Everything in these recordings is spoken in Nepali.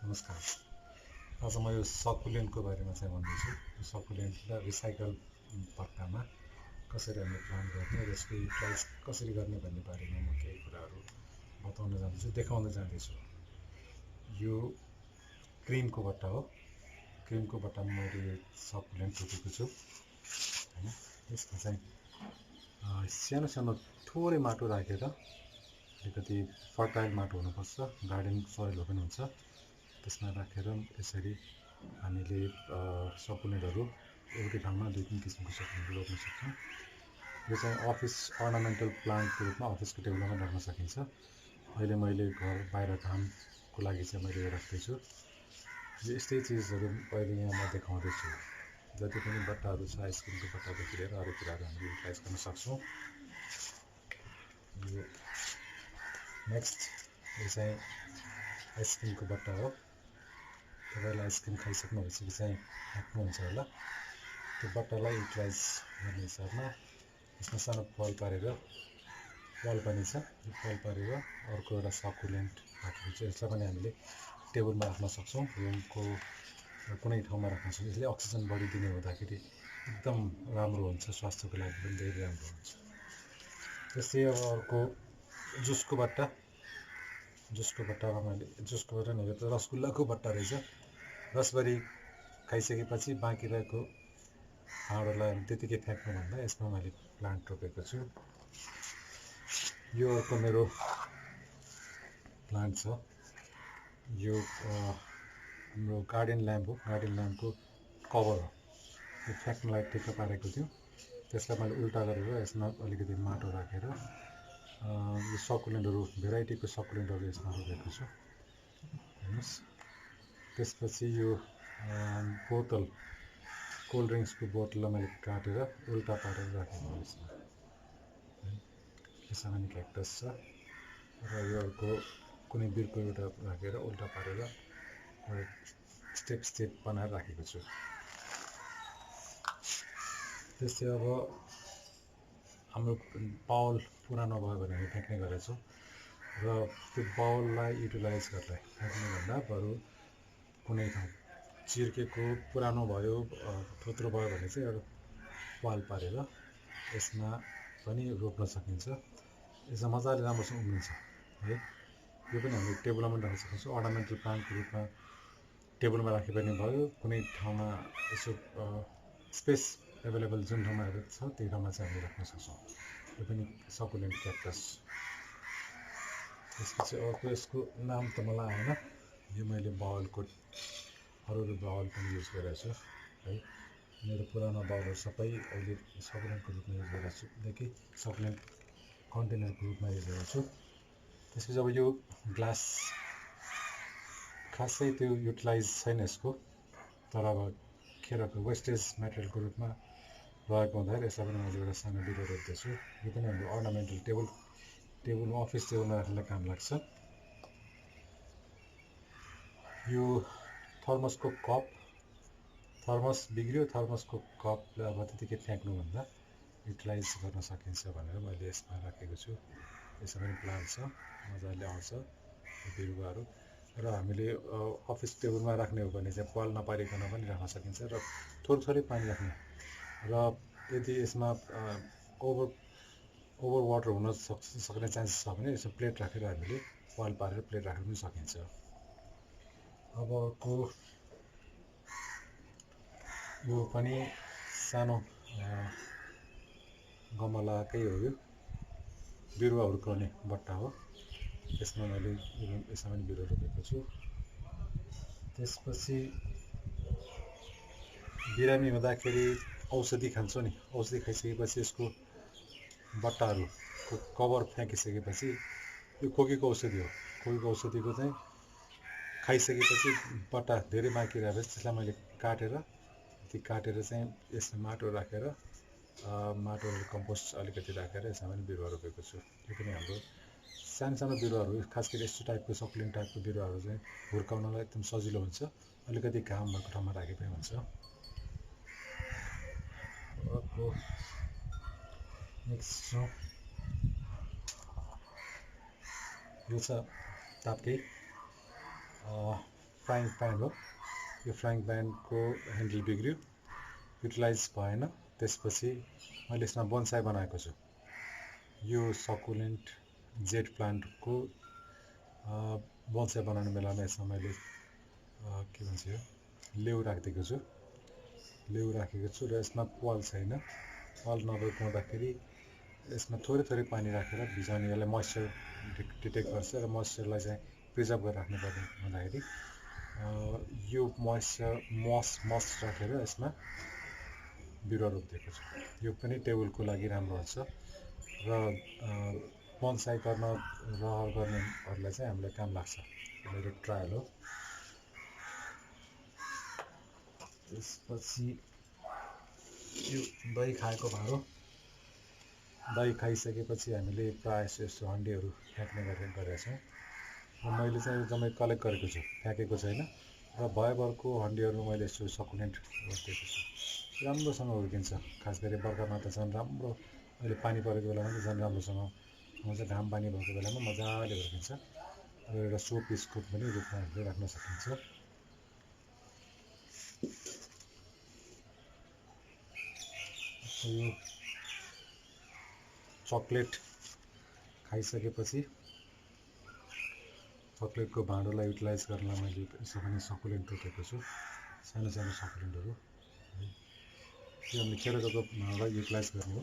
नमस्कार। आज म यो सकुलेन्टको बारेमा चाहिँ भन्दैछु। यो सकुलेन्टलाई रिसाइकल पट्टामा कसरी हामी प्लान्ट गर्ने र यसको युटिलाइज कसरी गर्ने भन्ने बारेमा म केही कुराहरू बताउन जाँदैछु, देखाउन जाँदैछु। यो क्रिमको बट्टा हो। क्रिमको बट्टामा मैले सकुलेन्ट रोपेको छु हैन। यसमा चाहिँ सानो सानो थोरै माटो राखेर, अलिकति फर्टाइल माटो हुनुपर्छ, गार्डन सोइल पनि हुन्छ, त्यसमा राखेर यसरी हामीले सकुलेन्टहरू एउटै ठाउँमा 2-3 किसिमको सकुलेन्ट रोप्न सक्छौँ। यो चाहिँ अफिस अर्नामेन्टल प्लान्टको रूपमा अफिसको टेबलमा राख्न सकिन्छ। अहिले मैले घर बाहिर कामको लागि चाहिँ मैले यो राख्दैछु। यस्तै चिजहरू अहिले यहाँ म देखाउँदैछु। जति पनि बट्टाहरू छ, आइसक्रिमको बट्टादेखि लिएर अरू कुराहरू हामीले युटिलाइज गर्न सक्छौँ। यो नेक्स्ट यो चाहिँ आइसक्रिमको बट्टा हो। तपाईँलाई आइसक्रिम खाइसक्नु भएपछि चाहिँ फ्याँक्नुहुन्छ होला। त्यो बट्टालाई युटिलाइज गर्ने हिसाबमा यसमा सानो फल पारेर, फल पनि छ, यो फल पारेर अर्को एउटा सकुलेन्ट राखेको छ। यसलाई पनि हामीले टेबलमा राख्न सक्छौँ, रुमको कुनै ठाउँमा राख्न सक्छौँ। यसले अक्सिजन बढी दिने हुँदाखेरि एकदम राम्रो हुन्छ, स्वास्थ्यको लागि पनि धेरै राम्रो हुन्छ। त्यस्तै अब अर्को जुसको बट्टा। जुसको बट्टामा मैले जुसको बट्टा नभए त रसगुल्लाको बट्टा रहेछ। रसभरी खाइसकेपछि बाँकी रहेको भाँडोलाई त्यतिकै फ्याँक्नुभन्दा यसमा मैले प्लान्ट रोपेको छु। यो अर्को मेरो प्लान्ट छ। यो हाम्रो गार्डन ल्याम्प हो। गार्डन ल्याम्पको कभर हो। यो फ्याँक्नलाई ठिक्क पारेको थियो। त्यसलाई मैले उल्टा गरेर यसमा अलिकति माटो राखेर यो सकुलेन्टहरू, भेराइटीको सकुलेन्टहरू यसमा रोपेको छु। हेर्नुहोस्। त्यसपछि यो बोतल, कोल्ड ड्रिङ्क्सको बोतललाई मैले काटेर उल्टा पारेर राखेको यसमा। यसमा पनि क्याक्टस छ र यो अर्को कुनै बिर्को एउटा राखेर उल्टा पारेर स्टेप बनाएर राखेको छु। त्यस्तै अब हाम्रो बाउल पुरानो भयो भने हामी फ्याँक्ने गरेछौँ र त्यो बाउललाई युटिलाइज गरेर फ्याँक्नुभन्दा बरु कुनै ठाउँ चिर्केको पुरानो भयो, थोत्रो भयो भने चाहिँ एउटा पाल पारेर यसमा पनि रोप्न सकिन्छ। यसमा मजाले राम्रोसँग उम्रिन्छ है। यो पनि हामीले टेबलमा पनि राख्न सक्छौँ। अर्नामेन्टल प्लान्टको रूपमा टेबलमा राखे पनि भयो, कुनै ठाउँमा यसो स्पेस एभाइलेबल जुन ठाउँमा छ त्यही ठाउँमा चाहिँ हामीले राख्न सक्छौँ। यो पनि सकुलेन्ट क्याक्टस। त्यसपछि अर्को यसको नाम त मलाई आएन। यो मैले बाउलको अरू बाउल पनि युज गरेको छु है। मेरो पुरानो बाउलहरू सबै अहिले सकुलेन्टको रूपमा युज गरेको छु, देखि सकुलेन्ट कन्टेनरको रूपमा युज गरेको छु। त्यसपछि अब यो ग्लास खासै त्यो युटिलाइज छैन यसको, तर अब खेरको वेस्टेज मेटेरियलको रूपमा रहेको हुँदाखेरि यसलाई पनि मैले एउटा सानो बिरुवा रोप्दैछु। यो पनि हाम्रो अर्नामेन्टल टेबलमा अफिस टेबलमा राख्नलाई काम लाग्छ। यो थर्मसको कप, थर्मस बिग्रियो, थर्मसको कपलाई अब त्यतिकै फ्याँक्नुभन्दा युटिलाइज गर्न सकिन्छ भनेर मैले यसमा राखेको छु। यसमा पनि प्लान्ट छ, मजाले आउँछ बिरुवाहरू। र हामीले अफिस टेबलमा राख्ने हो भने चाहिँ पाल नपारिकन पनि राख्न सकिन्छ र थोरै पानी राख्ने र यदि यसमा ओभर वाटर हुन सक्ने चान्सेस छ भने यसमा प्लेट राखेर हामीले पाल पारेर प्लेट राखेर पनि सकिन्छ। अब अर्को यो पनि सानो गमलाकै हो। यो बिरुवा हुर्काउने बट्टा हो। यसमा मैले यसमा पनि बिरुवा रोपेको छु। त्यसपछि बिरामी हुँदाखेरि औषधि खान्छौँ नि, औषधि खाइसकेपछि यसको बट्टाहरूको कभर फ्याँकिसकेपछि यो खोकीको औषधि हो। खोकीको औषधिको चाहिँ खाइसकेपछि बट्टा धेरै बाँकी रहेपछि त्यसलाई मैले काटेर चाहिँ यसमा माटो राखेर माटो कम्पोस्ट अलिकति राखेर यसमा पनि बिरुवा रोपेको छु। यो पनि हाम्रो सानो बिरुवाहरू, खास गरी यस्तो टाइपको सकुलेन्ट टाइपको बिरुवाहरू चाहिँ हुर्काउनलाई एकदम सजिलो हुन्छ। अलिकति घाम भएको ठाउँमा राखे पनि हुन्छ। अर्को नेक्स्ट छ, यो छ तापके। फ्राइङ प्यान हो। यो फ्राइङ प्यानको ह्यान्डल बिग्रियो, युटिलाइज भएन। त्यसपछि मैले यसमा बोन्साई बनाएको छु। यो सकुलेन्ट जेट प्लान्टको बोन्साई बनाउने बेलामा यसमा मैले के भन्छ यो लेउ राखिदिएको छु। लेउ राखेको छु र यसमा पाल छैन। पाल नभएको हुँदाखेरि यसमा थोरै थोरै पानी राखेर भिजाउने, यसलाई मोइस्चर डिटेक्ट गर्छ र मोइस्चरलाई चाहिँ प्रिजर्भ गरेर राख्नुपर्ने हुँदाखेरि यो मस राखेर यसमा बिरुवा रोपिदिएको छु। यो पनि टेबलको लागि राम्रो हुन्छ र बोन्साई गर्न रहर गर्नेहरूलाई चाहिँ हामीलाई काम लाग्छ। मेरो ट्रायल हो। त्यसपछि यो दही खाएको भाँडो, दही खाइसकेपछि हामीले प्रायः यस्तो हन्डीहरू फ्याँक्ने गरेका छौँ र मैले चाहिँ यो जम्मै कलेक्ट गरेको छु, फ्याँकेको छैन। र भयभरको हन्डीहरू मैले यस्तो सकुलेन्ट रोपिदिएको छु। राम्रोसँग हुर्किन्छ, खास गरी बर्खामा त झन् राम्रो। अहिले पानी परेको बेलामा त झन् राम्रोसँग आउँछ, घाम पानी भएको बेलामा मजाले हुर्किन्छ र एउटा सो पिसको पनि रूपमा हामीले राख्न सकिन्छ। यो चकलेट खाइसकेपछि चकलेटको भाँडोलाई युटिलाइज गर्नलाई मैले यसो पनि सकुलेन्ट रोपेको छु, सानो सानो सकुलेन्टहरू। यो हामीले खेरको भाँडो युटिलाइज गर्ने हो।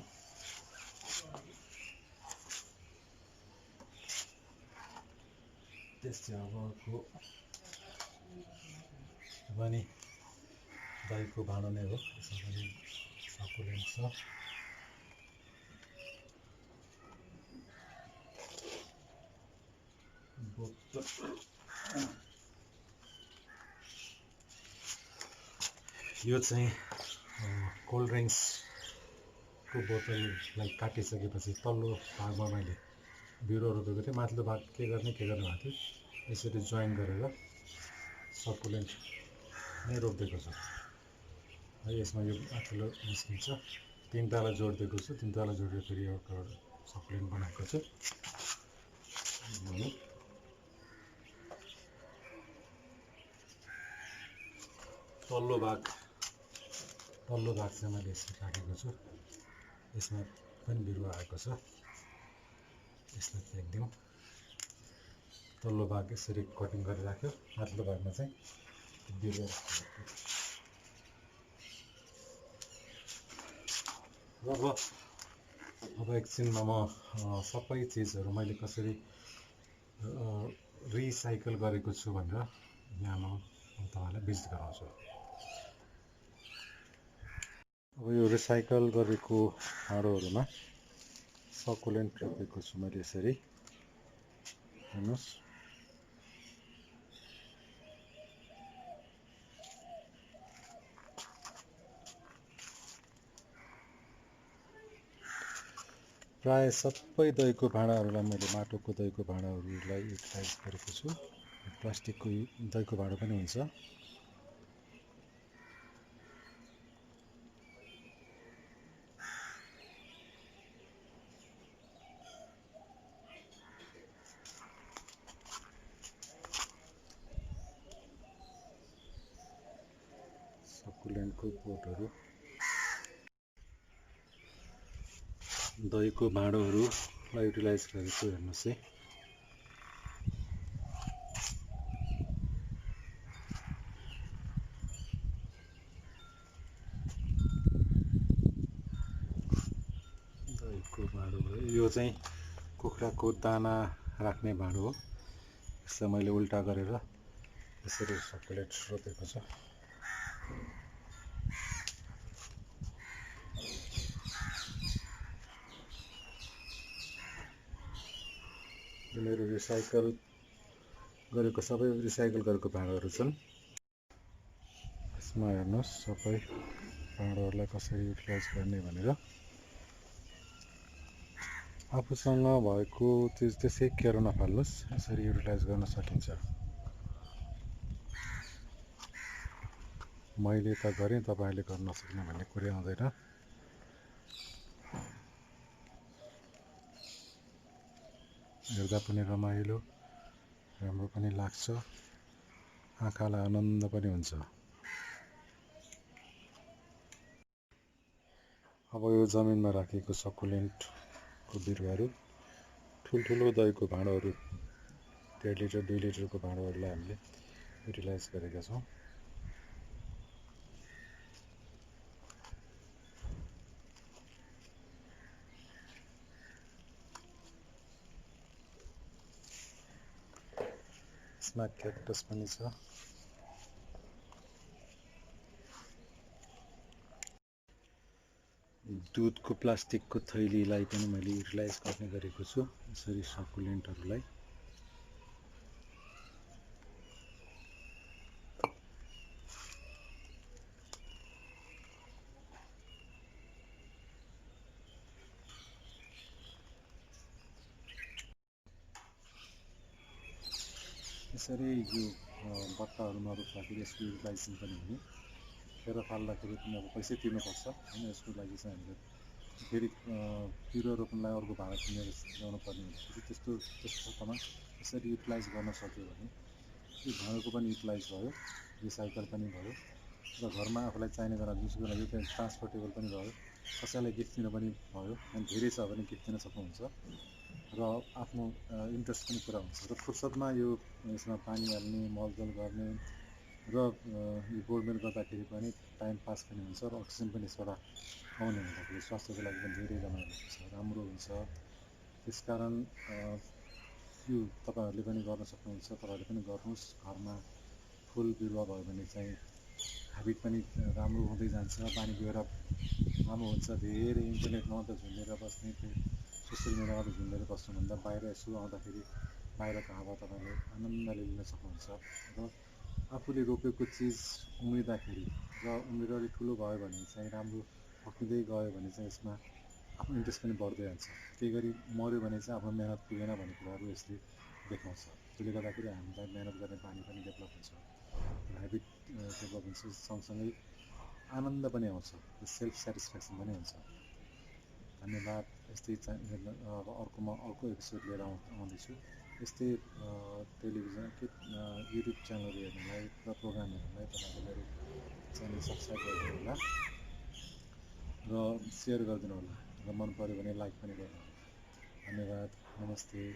त्यस्तै अबको पनि दहीको भाँडो नै हो, यसमा पनि सकुलेन्ट छ। यो चाहिँ कोल्ड ड्रिङ्क्सको बोतललाई काटिसकेपछि तल्लो भागमा मैले बिरुवा रोपेको थिएँ, माथिल्लो भाग के गर्ने भएको थियो, यसरी जोइन गरेर सकुलेन्ट नै रोपिदिएको छु है। यसमा यो माथिल्लो निस्किन्छ, तिनवटालाई जोडिदिएको छु, तिनवटालाई जोडेर फेरि एउटा सकुलेन्ट बनाएको छु। तल्लो भाग चाहिँ मैले यसरी राखेको छु, यसमा पनि बिरुवा आएको छ। यसलाई फ्याँक्दिउँ। तल्लो भाग यसरी कटिङ गरेर राख्यो, माथिल्लो भागमा चाहिँ बिरुवा। अब एकछिनमा म सबै चिजहरू मैले कसरी रिसाइकल गरेको छु भनेर यहाँ म तपाईँलाई भिजिट गराउँछु। अब यो रिसाइकल गरेको भाँडोहरूमा सकुलेन्ट रोपेको छु मैले यसरी, हेर्नुहोस्। प्रायः सबै दहीको भाँडाहरूलाई मैले माटोको दहीको भाँडाहरूलाई युटिलाइज गरेको छु। प्लास्टिकको दहीको भाँडो पनि हुन्छ। सकुलेन्टको बोटहरू, दहीको भाँडोहरूलाई युटिलाइज गरेको हेर्नुहोस् है। दहीको भाँडो भयो। यो चाहिँ कुखुराको दाना राख्ने भाँडो हो। यसलाई मैले उल्टा गरेर यसरी सकुलेन्ट रोपेको छु। मेरो रिसाइकल गरेको सबै रिसाइकल गरेको भाँडोहरू छन्। यसमा हेर्नुहोस् सबै भाँडोहरूलाई कसरी युटिलाइज गर्ने भनेर। आफूसँग भएको चिज त्यसै खेर नफाल्नुहोस्, यसरी युटिलाइज गर्न सकिन्छ। मैले त गरेँ, तपाईँले गर्न सक्ने भन्ने कुरै आउँदैन। हेर्दा पनि रमाइलो, राम्रो पनि लाग्छ। आँखालाई आनन्द पनि हुन्छ। अब यो जमिनमा राखेको सकुलेन्टको बिरुवाहरू ठुल्ठुलो दहीको भाँडोहरू 1.5 लिटर 2 लिटरको भाँडोहरूलाई हामीले युटिलाइज गरेका छौँ। यसमा क्याक्टस पनि छ। दुधको प्लास्टिकको थैलीलाई पनि मैले युटिलाइज गर्ने गरेको छु यसरी सकुलेन्टहरूलाई। यसरी यो बट्टाहरूमा रोप्दाखेरि यसको युटिलाइजेसन पनि हुने। खेर फाल्दाखेरि पनि अब पैसै तिर्नुपर्छ होइन, यसको लागि चाहिँ हामीले फेरि बिरुवा रोप्नलाई अर्को भाडा किनेर ल्याउनु पर्ने हुँदाखेरि त्यस्तो सट्टामा यसरी युटिलाइज गर्न सक्यो भने यो भाँडोको पनि युटिलाइज भयो, रिसाइकल पनि भयो र घरमा आफूलाई चाहिने बेला जुनसुकै बेला यो चाहिँ ट्रान्सपोर्टेबल पनि भयो, कसैलाई गिफ्ट दिन पनि भयो। अनि धेरै छ भने गिफ्ट दिन सक्नुहुन्छ र आफ्नो इन्ट्रेस्ट पनि पुरा हुन्छ र फुर्सदमा यो यसमा पानी हाल्ने, मलजल गर्ने र यो गोडमेल गर्दाखेरि पनि टाइम पास पनि हुन्छ र अक्सिजन पनि यसबाट आउने हुँदाखेरि स्वास्थ्यको लागि पनि धेरै रमाइलो हुन्छ, राम्रो हुन्छ। त्यसकारण यो तपाईँहरूले पनि गर्न सक्नुहुन्छ, तपाईँहरूले पनि गर्नुहोस्। घरमा फुल बिरुवा भयो भने चाहिँ ह्याबिट पनि राम्रो हुँदै जान्छ, पानी गएर राम्रो हुन्छ। धेरै इन्टरनेटमा त झुन्डेर बस्ने, सोसियल मिडियामा त झुन्डेर बस्नुभन्दा बाहिर यसो आउँदाखेरि बाहिरको हावा तपाईँले आनन्दले लिन सक्नुहुन्छ र आफूले रोपेको चिज उम्रिँदाखेरि र उम्रेर अलिक ठुलो भयो भने चाहिँ राम्रो फक्रिँदै गयो भने चाहिँ यसमा आफ्नो इन्ट्रेस्ट पनि बढ्दै जान्छ। त्यही गरी मऱ्यो भने चाहिँ आफ्नो मेहनत पुगेन भन्ने कुराहरू यसले देखाउँछ। त्यसले गर्दाखेरि हामीलाई मेहनत गर्ने बानी पनि डेभलप हुन्छ, ह्याबिट डेभलप हुन्छ, सँगसँगै आनन्द पनि आउँछ, सेल्फ सेटिस्फ्याक्सन पनि हुन्छ। धन्यवाद। यस्तै अब अर्को एपिसोड लिएर आउँदैछु। यस्तै टेलिभिजन युट्युब च्यानलहरू हेर्नुलाई र प्रोग्राम हेर्नुलाई तपाईँहरूले मेरो च्यानल सब्सक्राइब गरिदिनु होला र सेयर गरिदिनु होला र मन पऱ्यो भने लाइक पनि गर्नु होला। धन्यवाद। नमस्ते।